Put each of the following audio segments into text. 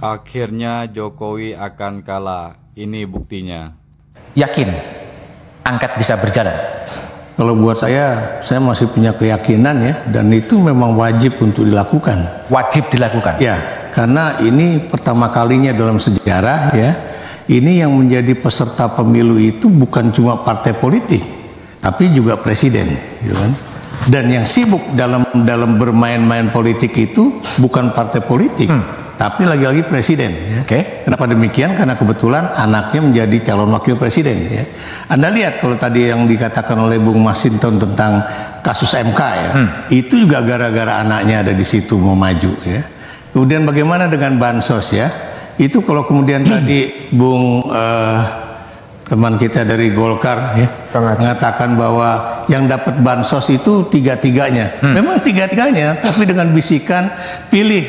Akhirnya Jokowi akan kalah. Ini buktinya. Yakin angket bisa berjalan? Kalau buat saya masih punya keyakinan ya, dan itu memang wajib untuk dilakukan. Wajib dilakukan? Ya, karena ini pertama kalinya dalam sejarah ya, ini yang menjadi peserta pemilu itu bukan cuma partai politik, tapi juga presiden, gitu kan? Dan yang sibuk dalam bermain-main politik itu bukan partai politik, tapi lagi-lagi presiden. Ya. Kenapa demikian? Karena kebetulan anaknya menjadi calon wakil presiden. Ya. Anda lihat kalau tadi yang dikatakan oleh Bung Masinton tentang kasus MK ya, itu juga gara-gara anaknya ada di situ mau maju. Ya. Kemudian bagaimana dengan bansos ya? Itu kalau kemudian tadi Bung teman kita dari Golkar ya, mengatakan bahwa yang dapat bansos itu tiga-tiganya. Memang tiga-tiganya, tapi dengan bisikan pilih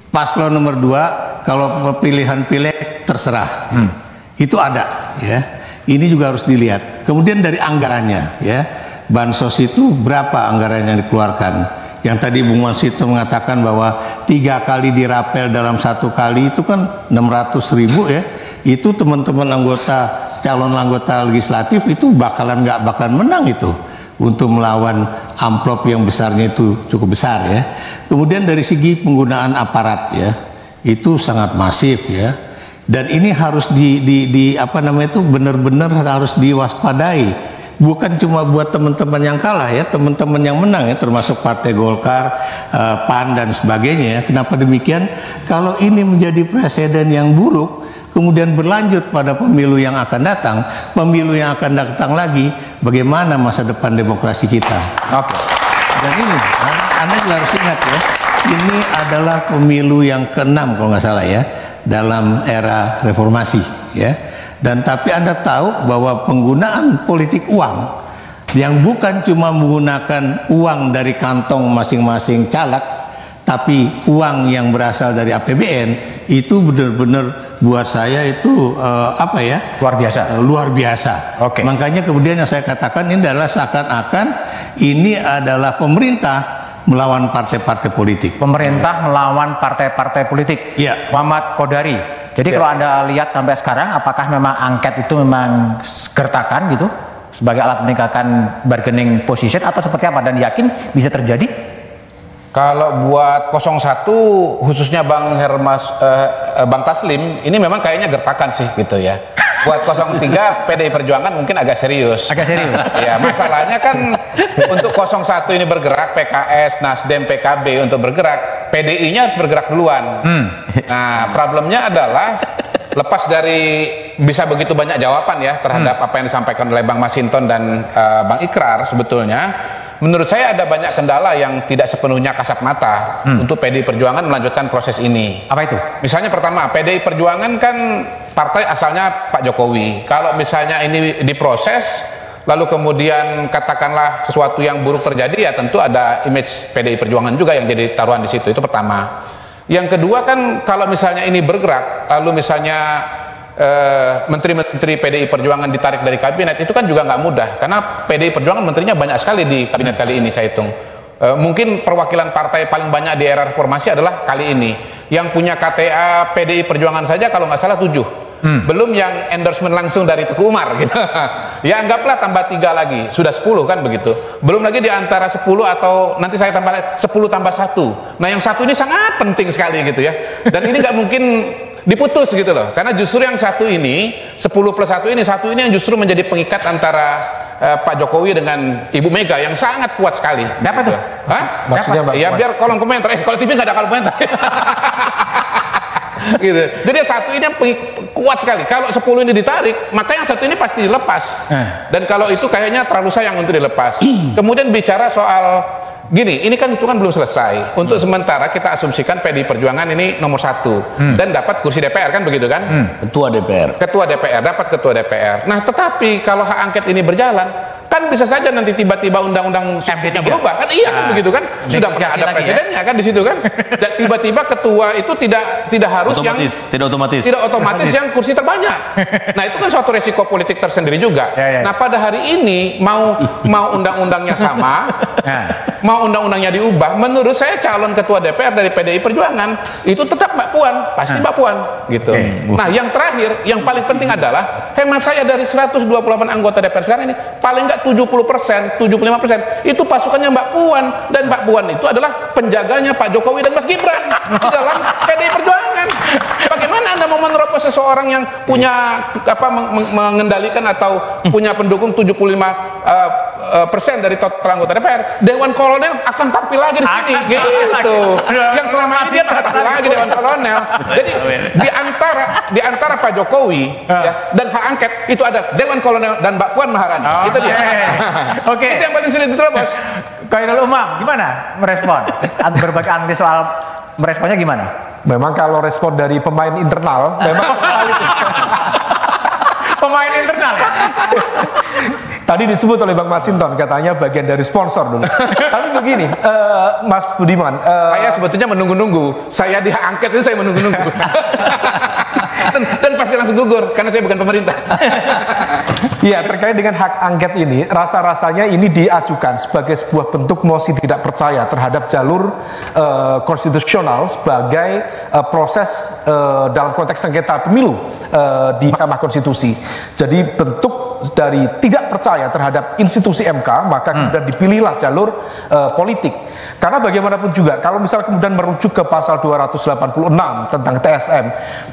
paslon nomor 2, kalau pilihan pilek terserah. Itu ada ya. Ini juga harus dilihat. Kemudian dari anggarannya ya. Bansos itu berapa anggaran yang dikeluarkan? Yang tadi Bung Wansito mengatakan bahwa 3 kali dirapel dalam 1 kali itu kan 600.000 ya. Itu teman-teman calon anggota legislatif itu nggak bakalan menang itu untuk melawan amplop yang besarnya itu cukup besar ya. Kemudian dari segi penggunaan aparat ya, itu sangat masif ya. Dan ini harus benar-benar harus diwaspadai. Bukan cuma buat teman-teman yang kalah ya, teman-teman yang menang ya, termasuk Partai Golkar, PAN dan sebagainya ya. Kenapa demikian? Kalau ini menjadi presiden yang buruk, kemudian berlanjut pada pemilu yang akan datang, pemilu yang akan datang lagi, bagaimana masa depan demokrasi kita? Dan ini, Anda juga harus ingat ya, ini adalah pemilu yang ke-6 kalau nggak salah ya, dalam era reformasi ya. Dan tapi Anda tahu bahwa penggunaan politik uang yang bukan cuma menggunakan uang dari kantong masing-masing caleg, tapi uang yang berasal dari APBN itu benar-benar buat saya itu luar biasa. Luar biasa. Makanya kemudian yang saya katakan ini adalah seakan-akan ini adalah pemerintah melawan partai-partai politik. Pemerintah melawan partai-partai politik. Ya. Muhammad Kodari. Jadi kalau Anda lihat sampai sekarang, apakah memang angket itu memang gertakan gitu sebagai alat meningkatkan bargaining position atau seperti apa, dan yakin bisa terjadi? Kalau buat 01 khususnya Bang Bang Taslim ini memang kayaknya gertakan sih gitu ya. Buat 03 PDI Perjuangan mungkin agak serius. Agak serius. Ya, masalahnya kan untuk 01 ini bergerak, PKS, Nasdem, PKB untuk bergerak, PDI-nya harus bergerak duluan. Nah, problemnya adalah lepas dari bisa begitu banyak jawaban ya terhadap apa yang disampaikan oleh Bang Masinton dan Bang Ikrar, sebetulnya menurut saya ada banyak kendala yang tidak sepenuhnya kasat mata untuk PDI Perjuangan melanjutkan proses ini. Apa itu? Misalnya pertama, PDI Perjuangan kan partai asalnya Pak Jokowi. Kalau misalnya ini diproses, lalu kemudian katakanlah sesuatu yang buruk terjadi, ya tentu ada image PDI Perjuangan juga yang jadi taruhan di situ. Itu pertama. Yang kedua kan kalau misalnya ini bergerak, lalu misalnya menteri-menteri PDI Perjuangan ditarik dari kabinet, itu kan juga nggak mudah karena PDI Perjuangan menterinya banyak sekali di kabinet kali ini saya hitung. Mungkin perwakilan partai paling banyak di era reformasi adalah kali ini. Yang punya KTA PDI Perjuangan saja kalau nggak salah 7. Belum yang endorsement langsung dari Teguh Umar gitu. Ya anggaplah tambah 3 lagi, sudah 10 kan begitu. Belum lagi di antara 10 atau nanti saya tambah 10 tambah 1. Nah yang 1 ini sangat penting sekali gitu ya. Dan ini nggak mungkin diputus gitu loh, karena justru yang 1 ini 10 plus 1 ini yang justru menjadi pengikat antara Pak Jokowi dengan Ibu Mega yang sangat kuat sekali. Siapa tuh? Hah? Maksudnya ya biar kolom komentar, kalau TV nggak ada kolom komentar. Gitu. Jadi yang 1 ini yang kuat sekali. Kalau 10 ini ditarik, maka yang 1 ini pasti dilepas. Dan kalau itu kayaknya terlalu sayang untuk dilepas. Kemudian bicara soal gini, ini kan itu kan belum selesai. Untuk sementara kita asumsikan PDI Perjuangan ini nomor 1 dan dapat kursi DPR kan begitu kan? Ketua DPR. Ketua DPR, dapat ketua DPR. Nah, tetapi kalau hak angket ini berjalan, kan bisa saja nanti tiba-tiba undang-undang MP3 berubah kan? Iya kan begitu kan? Sudah pernah ada presidennya kan di situ kan? Dan tiba-tiba ketua itu tidak harus tidak otomatis yang kursi terbanyak. Nah, itu kan suatu resiko politik tersendiri juga. Nah, pada hari ini mau undang-undangnya sama mau undang-undangnya diubah, menurut saya calon ketua DPR dari PDI Perjuangan itu tetap Mbak Puan, pasti Mbak Puan gitu. Nah, yang terakhir, yang paling penting adalah hemat saya dari 128 anggota DPR sekarang ini paling nggak 70%, 75% itu pasukannya Mbak Puan, dan Mbak Puan itu adalah penjaganya Pak Jokowi dan Mas Gibran di dalam PDI Perjuangan. Bagaimana Anda mau menerobos seseorang yang punya mengendalikan atau punya pendukung 75% dari total anggota DPR? Dewan Kolonel akan tampil lagi di sini, gitu. Yang selama ini dia nggak tampil lagi Dewan Kolonel. Jadi di antara Pak Jokowi ya, dan hak angket itu ada Dewan Kolonel dan Mbak Puan Maharani. Itu dia. Oke. Itu yang paling sulit diterobos. Khairul Umam gimana merespon? Berbagai analisis soal meresponnya gimana? Memang kalau respon dari pemain internal, memang pemain internal. tadi disebut oleh Bang Masinton katanya bagian dari sponsor dulu. Tapi begini, Mas Budiman, saya sebetulnya menunggu-nunggu. Saya di hak angket itu saya menunggu-nunggu. dan pasti langsung gugur karena saya bukan pemerintah. Iya, terkait dengan hak angket ini, rasa-rasanya ini diajukan sebagai sebuah bentuk mosi tidak percaya terhadap jalur konstitusional sebagai proses dalam konteks sengketa pemilu di Mahkamah Konstitusi. Jadi bentuk dari tidak percaya terhadap institusi MK, maka kemudian dipilihlah jalur politik. Karena bagaimanapun juga, kalau misal kemudian merujuk ke pasal 286 tentang TSM,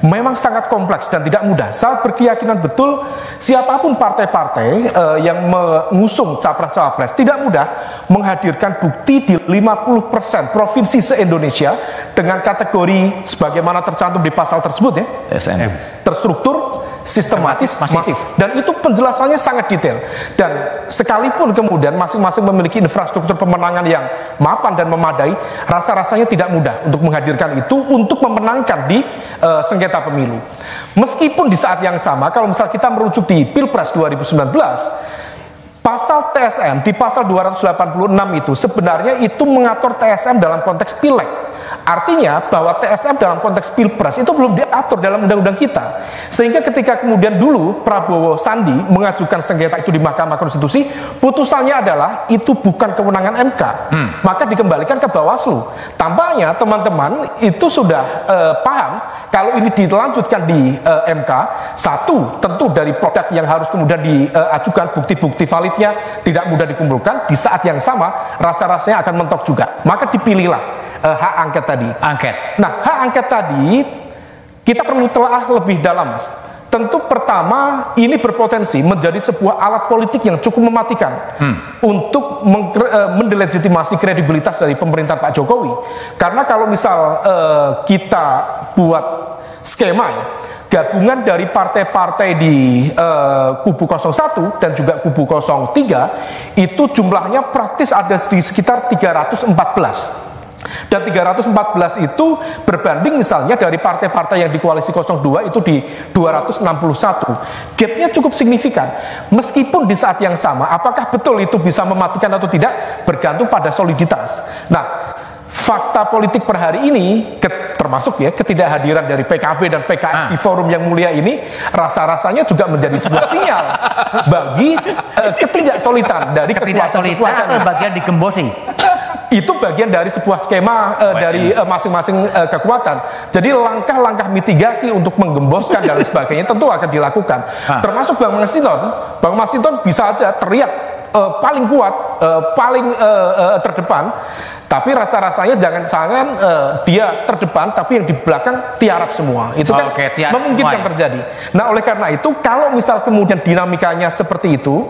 memang sangat kompleks dan tidak mudah. Saya berkeyakinan betul siapapun partai-partai yang mengusung capres-cawapres tidak mudah menghadirkan bukti di 50% provinsi se-Indonesia dengan kategori sebagaimana tercantum di pasal tersebut ya, TSM, terstruktur, sistematis, masif. Dan itu penjelasannya sangat detail. Dan sekalipun kemudian masing-masing memiliki infrastruktur pemenangan yang mapan dan memadai, rasa-rasanya tidak mudah untuk menghadirkan itu untuk memenangkan di sengketa pemilu. Meskipun di saat yang sama, kalau misal kita merujuk di Pilpres 2019, pasal TSM di pasal 286 itu sebenarnya itu mengatur TSM dalam konteks pileg. Artinya bahwa TSM dalam konteks Pilpres itu belum diatur dalam undang-undang kita. Sehingga ketika kemudian dulu Prabowo Sandi mengajukan sengketa itu di Mahkamah Konstitusi, putusannya adalah itu bukan kewenangan MK. Maka dikembalikan ke Bawaslu. Tampaknya teman-teman itu sudah paham kalau ini dilanjutkan di MK, satu tentu dari produk yang harus kemudian diajukan bukti-bukti validnya tidak mudah dikumpulkan, di saat yang sama rasa-rasanya akan mentok juga. Maka dipilihlah hak angket tadi. Nah, hak angket tadi kita perlu telaah lebih dalam, Mas. Tentu pertama ini berpotensi menjadi sebuah alat politik yang cukup mematikan untuk mendelegitimasi kredibilitas dari pemerintahan Pak Jokowi. Karena kalau misal kita buat skema ya, gabungan dari partai-partai di kubu 01 dan juga kubu 03 itu jumlahnya praktis ada di sekitar 314. Dan 314 itu berbanding misalnya dari partai-partai yang di koalisi 02 itu di 261. Gapnya cukup signifikan. Meskipun di saat yang sama, apakah betul itu bisa mematikan atau tidak bergantung pada soliditas. Nah, fakta politik per hari ini termasuk ya ketidakhadiran dari PKB dan PKS di forum yang mulia ini rasa-rasanya juga menjadi sebuah sinyal bagi ketidaksolidan dari kekuatan atau bagian digembosi. Itu bagian dari sebuah skema dari masing-masing kekuatan. Jadi langkah-langkah mitigasi untuk menggemboskan dan sebagainya tentu akan dilakukan. Termasuk Bang Masinton bisa aja teriak paling kuat, paling terdepan, tapi rasa-rasanya jangan-jangan dia terdepan tapi yang di belakang tiarap semua. Itu kan memungkinkan terjadi. Nah, oleh karena itu kalau misal kemudian dinamikanya seperti itu,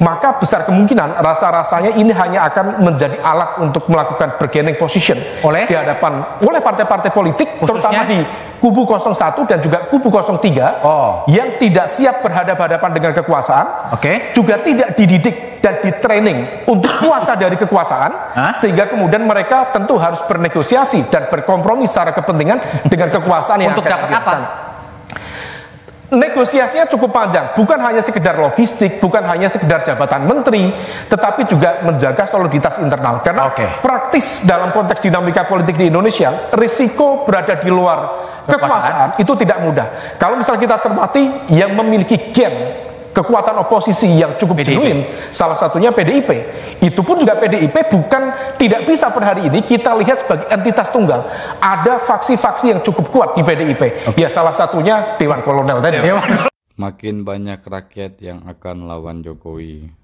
maka besar kemungkinan rasa-rasanya ini hanya akan menjadi alat untuk melakukan bargaining position di hadapan oleh partai-parti politik, terutama di kubu 01 dan juga kubu 03 yang tidak siap berhadapan-hadapan dengan kekuasaan, juga tidak dididik dan di-training untuk kuasa dari kekuasaan, sehingga kemudian mereka tentu harus bernegosiasi dan berkompromi secara kepentingan dengan kekuasaan yang untuk dapat apa? Negosiasinya cukup panjang, bukan hanya sekedar logistik, bukan hanya sekedar jabatan menteri, tetapi juga menjaga soliditas internal. Karena praktis dalam konteks dinamika politik di Indonesia, risiko berada di luar kekuasaan itu tidak mudah. Kalau misal kita cermati yang memiliki gen kekuatan oposisi yang cukup genuin, salah satunya PDIP. Itu pun juga PDIP bukan tidak bisa per hari ini kita lihat sebagai entitas tunggal. Ada faksi-faksi yang cukup kuat di PDIP. Ya salah satunya Dewan Kolonel tadi. Makin banyak rakyat yang akan lawan Jokowi.